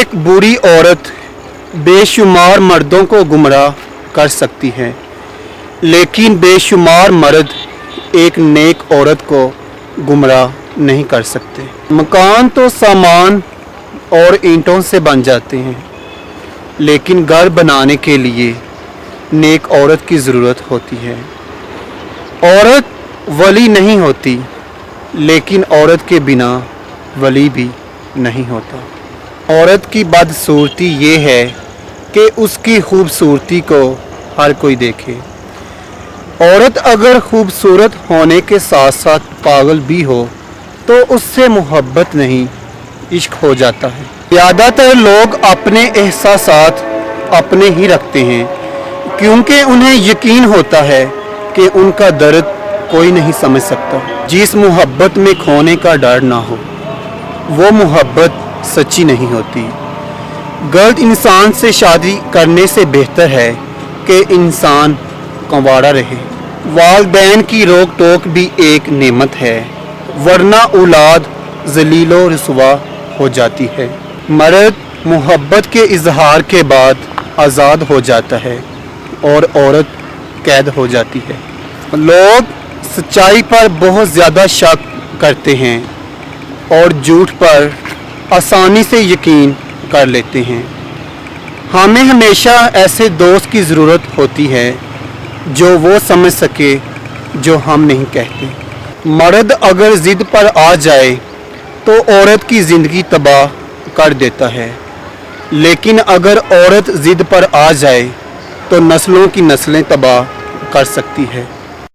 एक बुरी औरत बेशुमार मर्दों को गुमराह कर सकती है, लेकिन बेशुमार मर्द एक नेक औरत को गुमराह नहीं कर सकते। मकान तो सामान और ईंटों से बन जाते हैं, लेकिन घर बनाने के लिए नेक औरत की ज़रूरत होती है। औरत वली नहीं होती, लेकिन औरत के बिना वली भी नहीं होता। औरत की बदसूरती ये है कि उसकी खूबसूरती को हर कोई देखे। औरत अगर खूबसूरत होने के साथ साथ पागल भी हो तो उससे मोहब्बत नहीं, इश्क हो जाता है। ज़्यादातर लोग अपने एहसासात अपने ही रखते हैं, क्योंकि उन्हें यकीन होता है कि उनका दर्द कोई नहीं समझ सकता। जिस मोहब्बत में खोने का डर ना हो, वो मोहब्बत सच्ची नहीं होती। गलत इंसान से शादी करने से बेहतर है कि इंसान कंवारा रहे। वालिदैन की रोक टोक भी एक नेमत है, वरना औलाद ज़लीलो रुसवा हो जाती है। मर्द मोहब्बत के इजहार के बाद आज़ाद हो जाता है और औरत कैद हो जाती है। लोग सच्चाई पर बहुत ज़्यादा शक करते हैं और झूठ पर आसानी से यकीन कर लेते हैं। हमें हमेशा ऐसे दोस्त की ज़रूरत होती है जो वो समझ सके जो हम नहीं कहते। मर्द अगर ज़िद पर आ जाए तो औरत की ज़िंदगी तबाह कर देता है, लेकिन अगर औरत ज़िद पर आ जाए तो नस्लों की नस्लें तबाह कर सकती है।